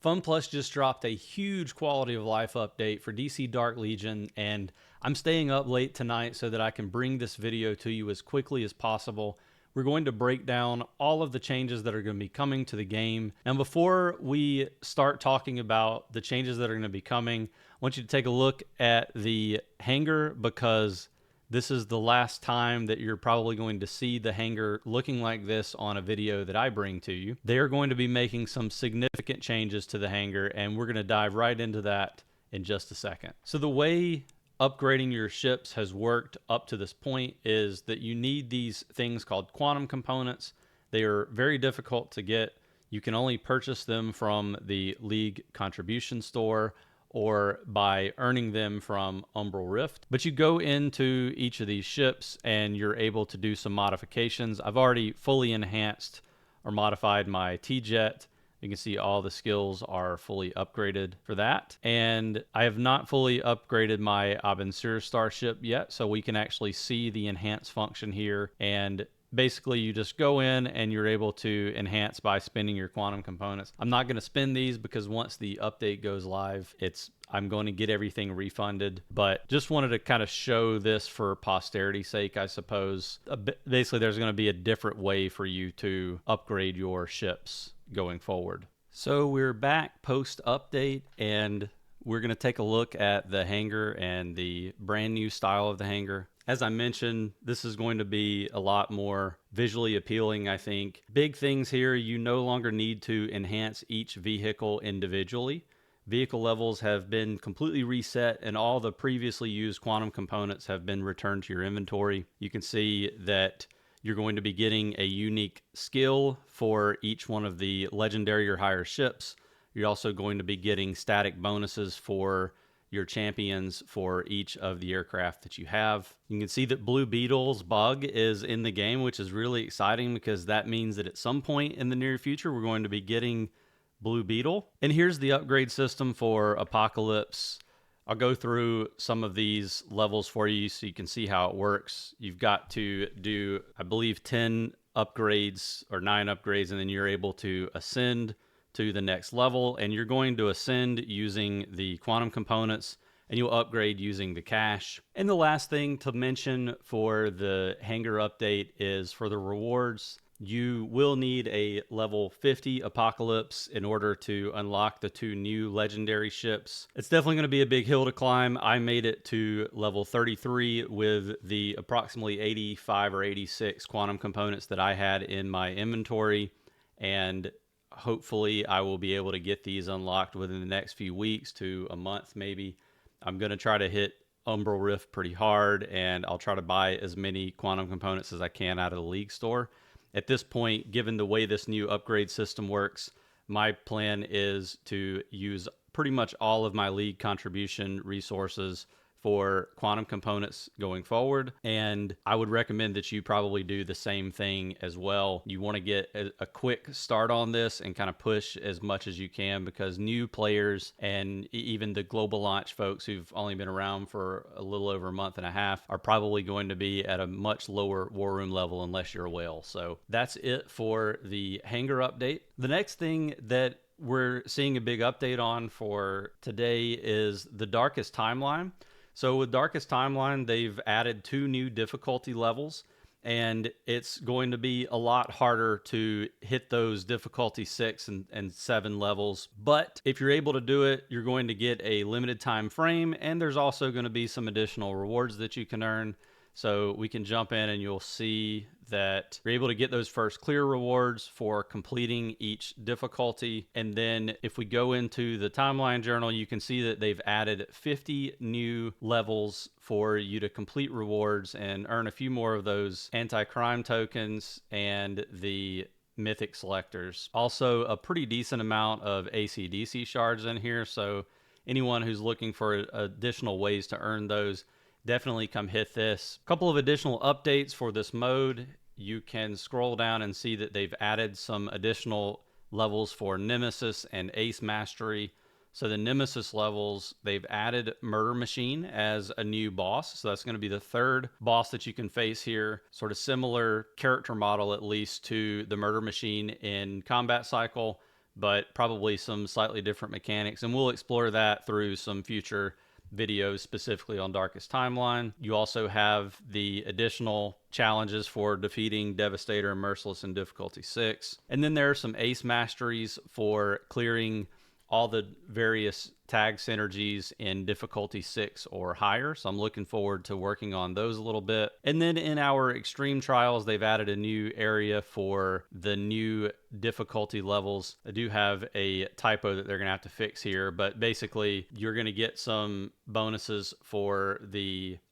FunPlus just dropped a huge quality of life update for DC Dark Legion, and I'm staying up late tonight so that I can bring this video to you as quickly as possible. We're going to break down all of the changes that are going to be coming to the game. And before we start talking about the changes that are going to be coming, I want you to take a look at the Hangar, because this is the last time that you're probably going to see the Hangar looking like this on a video that I bring to you. They are going to be making some significant changes to the Hangar, and we're going to dive right into that in just a second. So the way upgrading your ships has worked up to this point is that you need these things called quantum components. They are very difficult to get. You can only purchase them from the League contribution store or by earning them from Umbral Rift. But you go into each of these ships and you're able to do some modifications. I've already fully enhanced or modified my T-Jet. You can see all the skills are fully upgraded for that. And I have not fully upgraded my Abensur starship yet, so we can actually see the enhance function here. And basically you just go in and you're able to enhance by spending your quantum components. I'm not going to spend these because once the update goes live, I'm going to get everything refunded, but just wanted to kind of show this for posterity's sake, I suppose. Basically, there's going to be a different way for you to upgrade your ships going forward. So we're back post update, and we're going to take a look at the Hangar and the brand new style of the Hangar. As I mentioned, this is going to be a lot more visually appealing, I think. Big things here: you no longer need to enhance each vehicle individually. Vehicle levels have been completely reset, and all the previously used quantum components have been returned to your inventory. You can see that you're going to be getting a unique skill for each one of the legendary or higher ships. You're also going to be getting static bonuses for your champions for each of the aircraft that you have. You can see that Blue Beetle's bug is in the game, which is really exciting because that means that at some point in the near future, we're going to be getting Blue Beetle. And here's the upgrade system for Apocalypse. I'll go through some of these levels for you so you can see how it works. You've got to do, I believe, 10 upgrades or 9 upgrades, and then you're able to ascend to the next level, and you're going to ascend using the quantum components, and you'll upgrade using the cash. And the last thing to mention for the Hangar update is for the rewards. You will need a level 50 Apocalypse in order to unlock the 2 new legendary ships. It's definitely going to be a big hill to climb. I made it to level 33 with the approximately 85 or 86 quantum components that I had in my inventory, and hopefully I will be able to get these unlocked within the next few weeks to a month maybe. I'm going to try to hit Umbral Rift pretty hard, and I'll try to buy as many quantum components as I can out of the League store. At this point, given the way this new upgrade system works, my plan is to use pretty much all of my League contribution resources for quantum components going forward, and I would recommend that you probably do the same thing as well. You want to get a quick start on this and kind of push as much as you can, because new players and even the global launch folks who've only been around for a little over a month and a half are probably going to be at a much lower war room level unless you're a whale. So that's it for the Hangar update. The next thing that we're seeing a big update on for today is the Darkest Timeline. So with Darkest Timeline, they've added 2 new difficulty levels, and it's going to be a lot harder to hit those difficulty 6 and 7 levels. But if you're able to do it, you're going to get a limited time frame, and there's also going to be some additional rewards that you can earn. So we can jump in and you'll see that you're able to get those first clear rewards for completing each difficulty. And then if we go into the timeline journal, you can see that they've added 50 new levels for you to complete rewards and earn a few more of those anti-crime tokens and the mythic selectors. Also a pretty decent amount of AC/DC shards in here. So anyone who's looking for additional ways to earn those, definitely come hit this. A couple of additional updates for this mode. You can scroll down and see that they've added some additional levels for Nemesis and Ace Mastery. So the Nemesis levels, they've added Murder Machine as a new boss. So that's going to be the 3rd boss that you can face here. Sort of similar character model, at least, to the Murder Machine in Combat Cycle. but probably some slightly different mechanics. And we'll explore that through some future videos specifically on Darkest Timeline. You also have the additional challenges for defeating Devastator and Merciless in difficulty 6. And then there are some ace masteries for clearing all the various tag synergies in difficulty 6 or higher. So I'm looking forward to working on those a little bit. And then in our extreme trials, they've added a new area for the new difficulty levels. I do have a typo that they're going to have to fix here, but basically you're going to get some bonuses for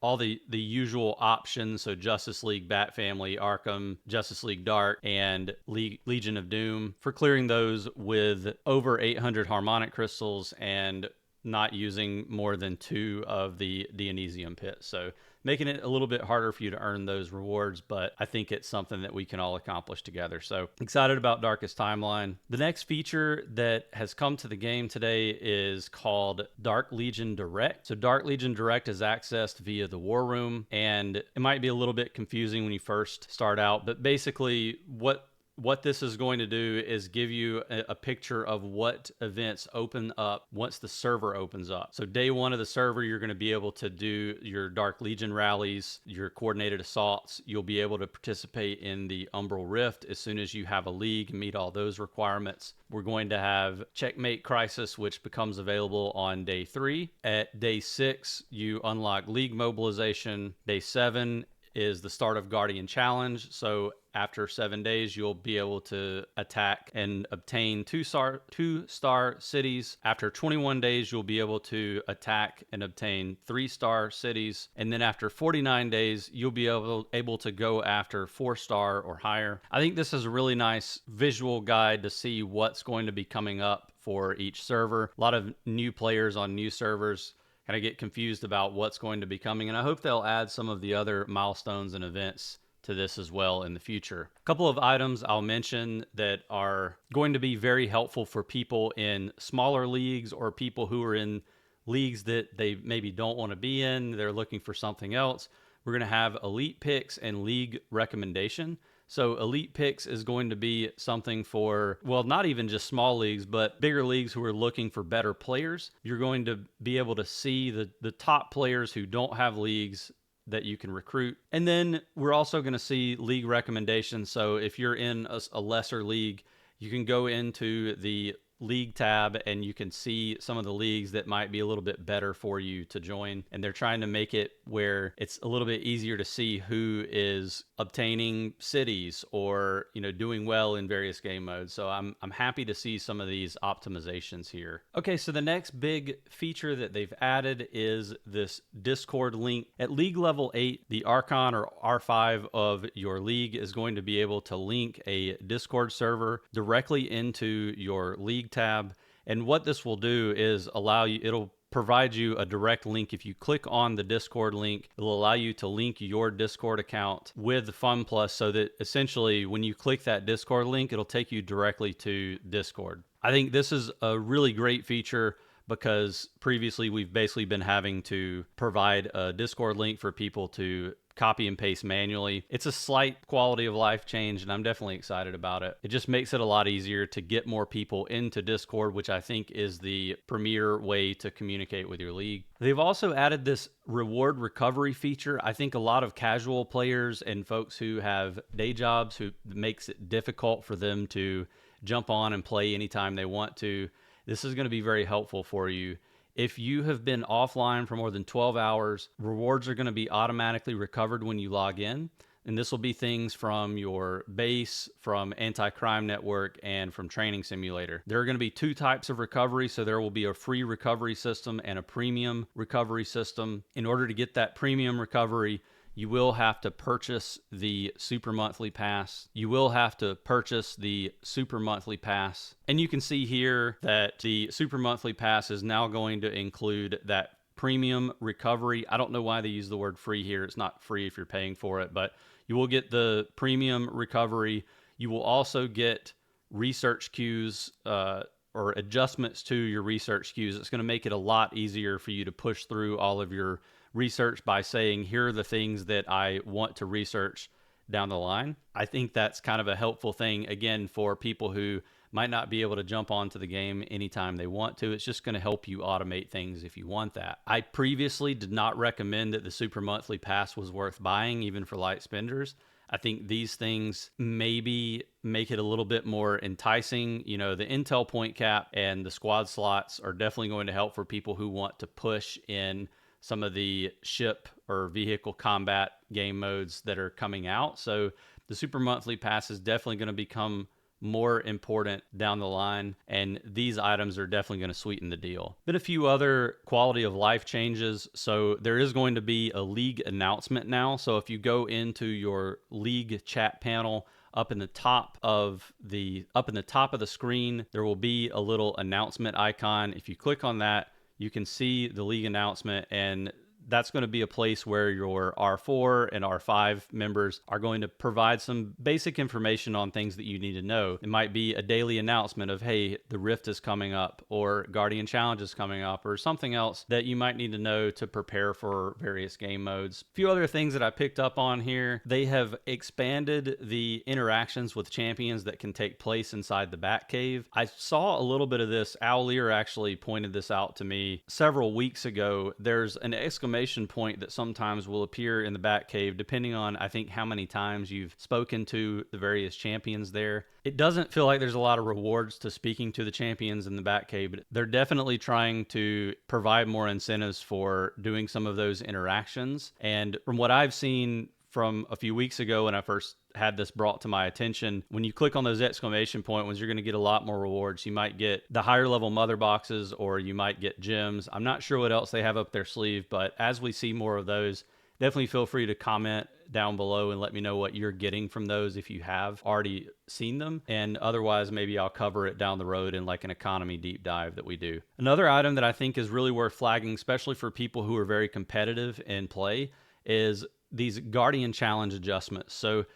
all the usual options. So Justice League, Bat Family, Arkham, Justice League Dark, and Legion of Doom for clearing those with over 800 harmonic crystals and not using more than 2 of the Dionysium pits. So making it a little bit harder for you to earn those rewards, but I think it's something that we can all accomplish together. So excited about Darkest Timeline. The next feature that has come to the game today is called Dark Legion Direct. So Dark Legion Direct is accessed via the War Room, and it might be a little bit confusing when you first start out, but basically what this is going to do is give you a picture of what events open up once the server opens up. So day 1 of the server, you're going to be able to do your Dark Legion rallies, your coordinated assaults. You'll be able to participate in the Umbral Rift as soon as you have a league and meet all those requirements. We're going to have Checkmate Crisis, which becomes available on day 3. At day 6, you unlock League Mobilization. Day 7 is the start of Guardian Challenge. So after 7 days, you'll be able to attack and obtain 2-star cities. After 21 days, you'll be able to attack and obtain 3-star cities. And then after 49 days, you'll be able to go after 4-star or higher. I think this is a really nice visual guide to see what's going to be coming up for each server. A lot of new players on new servers kind of get confused about what's going to be coming, and I hope they'll add some of the other milestones and events to this as well in the future. A couple of items I'll mention that are going to be very helpful for people in smaller leagues or people who are in leagues that they maybe don't want to be in. They're looking for something else. We're going to have elite picks and league recommendation. So elite picks is going to be something for, well, not even just small leagues, but bigger leagues who are looking for better players. You're going to be able to see the top players who don't have leagues that you can recruit. And then we're also going to see league recommendations. So if you're in a lesser league, you can go into the league tab and you can see some of the leagues that might be a little bit better for you to join, and they're trying to make it where it's a little bit easier to see who is obtaining cities or doing well in various game modes. So I'm happy to see some of these optimizations here. Okay, so the next big feature that they've added is this Discord link. At league level 8, the Archon or R5 of your league is going to be able to link a Discord server directly into your league tab. And what this will do is it'll provide you a direct link. If you click on the Discord link, it'll allow you to link your Discord account with Fun Plus, so that essentially when you click that Discord link, it'll take you directly to Discord. I think this is a really great feature because previously we've basically been having to provide a Discord link for people to copy and paste manually. It's a slight quality of life change, and I'm definitely excited about it. It just makes it a lot easier to get more people into Discord, which I think is the premier way to communicate with your league. They've also added this reward recovery feature. I think a lot of casual players and folks who have day jobs who makes it difficult for them to jump on and play anytime they want to. This is going to be very helpful for you. If you have been offline for more than 12 hours, rewards are going to be automatically recovered when you log in. And this will be things from your base, from Anti-Crime Network, and from Training Simulator. There are going to be 2 types of recovery. So there will be a free recovery system and a premium recovery system. In order to get that premium recovery, you will have to purchase the Super Monthly Pass. You will have to purchase the Super Monthly Pass. And you can see here that the Super Monthly Pass is now going to include that premium recovery. I don't know why they use the word free here. It's not free if you're paying for it, but you will get the premium recovery. You will also get research queues, or adjustments to your research queues. It's going to make it a lot easier for you to push through all of your research by saying, here are the things that I want to research down the line. I think that's kind of a helpful thing, again, for people who might not be able to jump onto the game anytime they want to. It's just going to help you automate things if you want that. I previously did not recommend that the Super Monthly Pass was worth buying, even for light spenders. I think these things maybe make it a little bit more enticing. You know, the intel point cap and the squad slots are definitely going to help for people who want to push in some of the ship or vehicle combat game modes that are coming out. So the Super Monthly Pass is definitely going to become more important down the line, and these items are definitely going to sweeten the deal. Then a few other quality of life changes. So there is going to be a league announcement now. So if you go into your league chat panel, up in the top of the screen, there will be a little announcement icon. If you click on that, you can see the league announcement, and that's going to be a place where your R4 and R5 members are going to provide some basic information on things that you need to know. It might be a daily announcement of, hey, the Rift is coming up, or Guardian Challenge is coming up, or something else that you might need to know to prepare for various game modes. A few other things that I picked up on here. They have expanded the interactions with champions that can take place inside the Batcave. I saw a little bit of this. Owlier actually pointed this out to me several weeks ago. There's an exclamation point that sometimes will appear in the Batcave depending on, I think, how many times you've spoken to the various champions there. It doesn't feel like there's a lot of rewards to speaking to the champions in the Batcave, but they're definitely trying to provide more incentives for doing some of those interactions. And from what I've seen from a few weeks ago when I first had this brought to my attention, when you click on those exclamation point ones, you're going to get a lot more rewards. You might get the higher level mother boxes, or you might get gems. I'm not sure what else they have up their sleeve, but as we see more of those, definitely feel free to comment down below and let me know what you're getting from those if you have already seen them. And otherwise, maybe I'll cover it down the road in like an economy deep dive that we do. Another item that I think is really worth flagging, especially for people who are very competitive in play, is these Guardian Challenge adjustments. So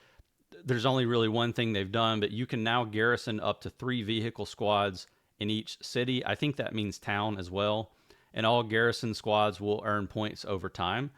there's only really one thing they've done, but you can now garrison up to 3 vehicle squads in each city. I think that means town as well. And all garrison squads will earn points over time.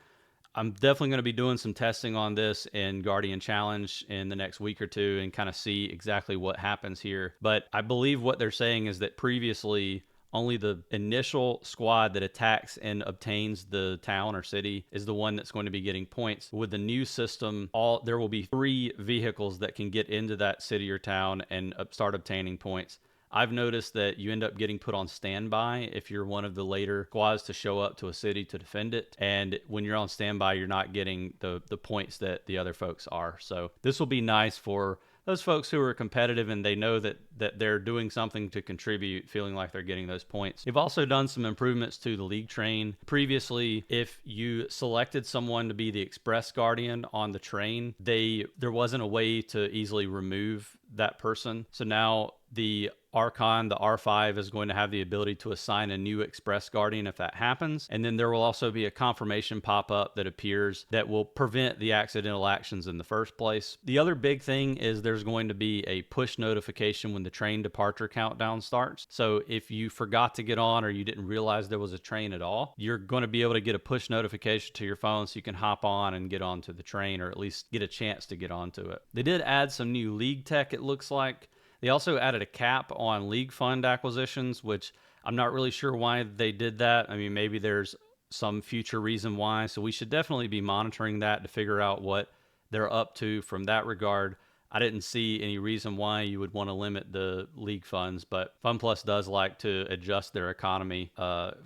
I'm definitely going to be doing some testing on this in Guardian Challenge in the next week or two and kind of see exactly what happens here. But I believe what they're saying is that previously only the initial squad that attacks and obtains the town or city is the one that's going to be getting points. With the new system, there will be 3 vehicles that can get into that city or town and start obtaining points. I've noticed that you end up getting put on standby if you're one of the later squads to show up to a city to defend it. And when you're on standby, you're not getting the points that the other folks are. So this will be nice for those folks who are competitive and they know that they're doing something to contribute, feeling like they're getting those points. They've also done some improvements to the league train. Previously, if you selected someone to be the Express Guardian on the train, there wasn't a way to easily remove that person. So now the Archon, the R5, is going to have the ability to assign a new Express Guardian if that happens. And then there will also be a confirmation pop-up that appears that will prevent the accidental actions in the first place. The other big thing is there's going to be a push notification when the train departure countdown starts. So if you forgot to get on or you didn't realize there was a train at all, you're going to be able to get a push notification to your phone so you can hop on and get onto the train, or at least get a chance to get onto it. They did add some new league tech, it looks like. They also added a cap on league fund acquisitions, which I'm not really sure why they did that. I mean, maybe there's some future reason why. So we should definitely be monitoring that to figure out what they're up to from that regard. I didn't see any reason why you would want to limit the league funds, but FunPlus does like to adjust their economy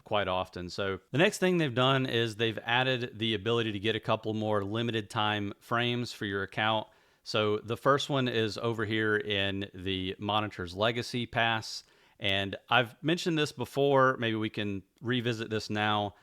quite often. So the next thing they've done is they've added the ability to get a couple more limited time frames for your account. So the first one is over here in the Monitor's Legacy Pass. And I've mentioned this before, maybe we can revisit this now.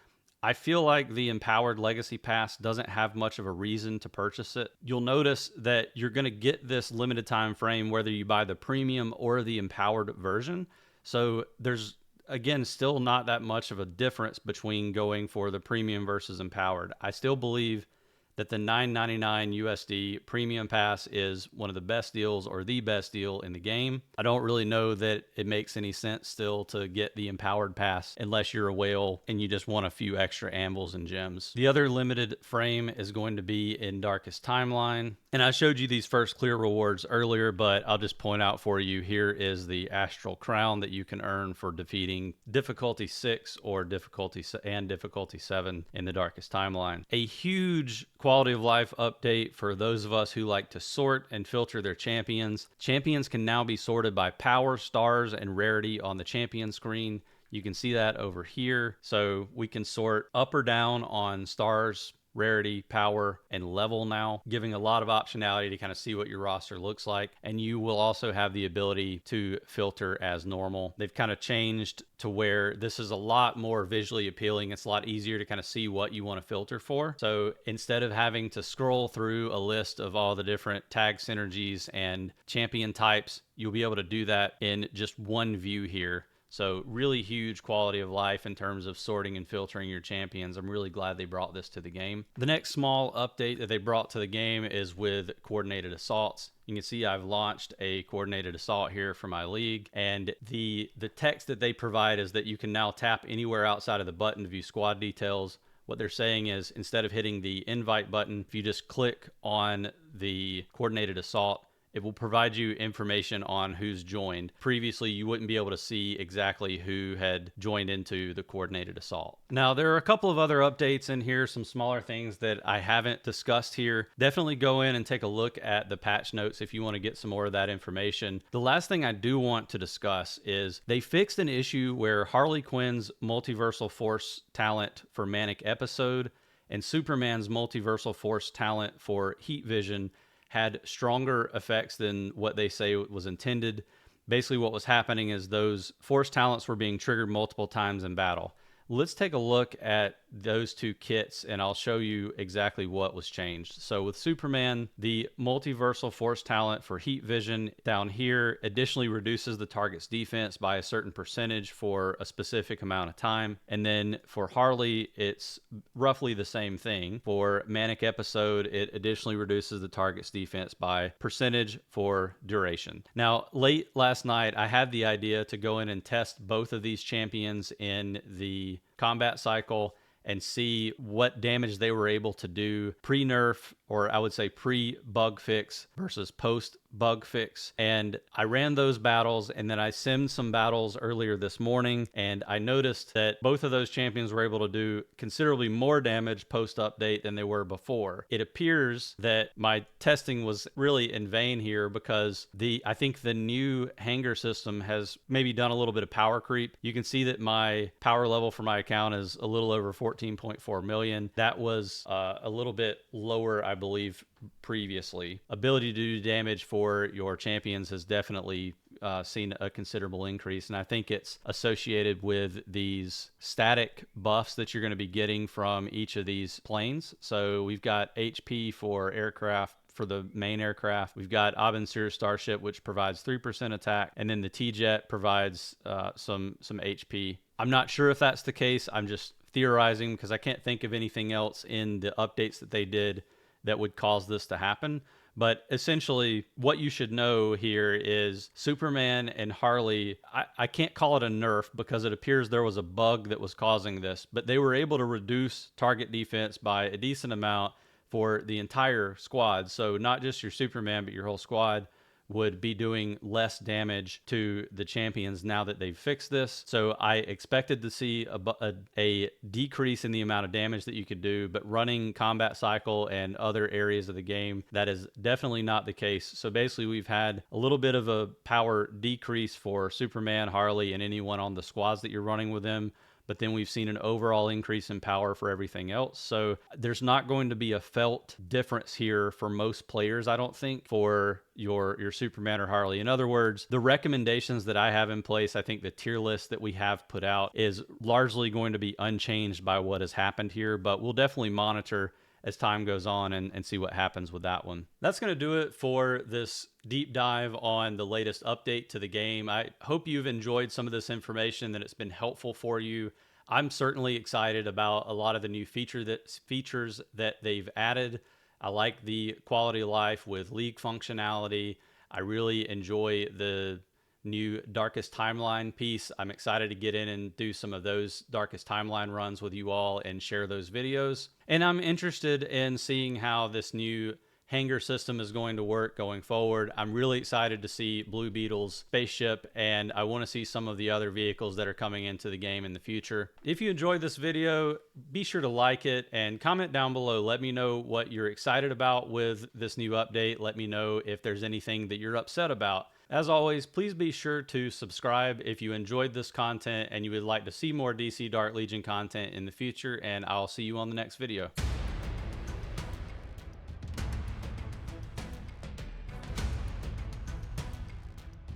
I feel like the Empowered Legacy Pass doesn't have much of a reason to purchase it. You'll notice that you're going to get this limited time frame whether you buy the premium or the empowered version. So there's, again, still not that much of a difference between going for the premium versus empowered. I still believe that the $9.99 USD premium pass is one of the best deals or the best deal in the game. I don't really know that it makes any sense still to get the empowered pass unless you're a whale and you just want a few extra ambles and gems. The other limited frame is going to be in Darkest Timeline. And I showed you these first clear rewards earlier, but I'll just point out for you, here is the Astral Crown that you can earn for defeating difficulty 6 or difficulty 7 in the Darkest Timeline. A huge quality of life update for those of us who like to sort and filter their champions. Champions can now be sorted by power, stars, and rarity on the champion screen. You can see that over here. So we can sort up or down on stars, rarity, power, and level now, giving a lot of optionality to kind of see what your roster looks like. And you will also have the ability to filter as normal. They've kind of changed to where this is a lot more visually appealing. It's a lot easier to kind of see what you want to filter for. So instead of having to scroll through a list of all the different tag synergies and champion types, you'll be able to do that in just one view here. So really huge quality of life in terms of sorting and filtering your champions. I'm really glad they brought this to the game. The next small update that they brought to the game is with coordinated assaults. You can see I've launched a coordinated assault here for my league, and the text that they provide is that you can now tap anywhere outside of the button to view squad details. What they're saying is instead of hitting the invite button, if you just click on the coordinated assault, it will provide you information on who's joined. Previously, you wouldn't be able to see exactly who had joined into the coordinated assault. Now, there are a couple of other updates in here, some smaller things that I haven't discussed here. Definitely go in and take a look at the patch notes if you want to get some more of that information. The last thing I do want to discuss is they fixed an issue where Harley Quinn's Multiversal Force talent for Manic Episode and Superman's Multiversal Force talent for Heat Vision had stronger effects than what they say was intended. Basically, what was happening is those force talents were being triggered multiple times in battle. Let's take a look at those two kits and I'll show you exactly what was changed. So with Superman, the multiversal force talent for Heat Vision down here additionally reduces the target's defense by a certain percentage for a specific amount of time. And then for Harley, it's roughly the same thing. For Manic Episode, it additionally reduces the target's defense by percentage for duration. Now, late last night, I had the idea to go in and test both of these champions in the combat cycle and see what damage they were able to do pre-nerf, or I would say pre-bug fix versus post-bug fix. And I ran those battles, and then I simmed some battles earlier this morning, and I noticed that both of those champions were able to do considerably more damage post-update than they were before. It appears that my testing was really in vain here because I think the new Hangar system has maybe done a little bit of power creep. You can see that my power level for my account is a little over 14.4 million. That was a little bit lower, I believe, previously. Ability to do damage for your champions has definitely seen a considerable increase, and I think it's associated with these static buffs that you're going to be getting from each of these planes. So we've got HP for aircraft. For the main aircraft, we've got Abensur Starship, which provides 3% attack, and then the T-Jet provides some HP. I'm not sure if that's the case. I'm just theorizing because I can't think of anything else in the updates that they did that would cause this to happen. But essentially, what you should know here is Superman and Harley, I can't call it a nerf because it appears there was a bug that was causing this, but they were able to reduce target defense by a decent amount for the entire squad. So not just your Superman, but your whole squad would be doing less damage to the champions now that they've fixed this. So I expected to see a decrease in the amount of damage that you could do, but running combat cycle and other areas of the game, that is definitely not the case. So basically we've had a little bit of a power decrease for Superman, Harley, and anyone on the squads that you're running with them. But then we've seen an overall increase in power for everything else. So there's not going to be a felt difference here for most players, I don't think, for your Superman or Harley. In other words, the recommendations that I have in place, I think the tier list that we have put out is largely going to be unchanged by what has happened here, but we'll definitely monitor as time goes on and see what happens with that one. That's going to do it for this deep dive on the latest update to the game. I hope you've enjoyed some of this information, that it's been helpful for you. I'm certainly excited about a lot of the new features that they've added. I like the quality of life with league functionality. I really enjoy the new Darkest Timeline piece. I'm excited to get in and do some of those Darkest Timeline runs with you all and share those videos. And I'm interested in seeing how this new Hangar system is going to work going forward. I'm really excited to see Blue Beetle's spaceship, and I want to see some of the other vehicles that are coming into the game in the future. If you enjoyed this video, be sure to like it and comment down below. Let me know what you're excited about with this new update. Let me know if there's anything that you're upset about. As always, please be sure to subscribe if you enjoyed this content and you would like to see more DC Dark Legion content in the future, and I'll see you on the next video.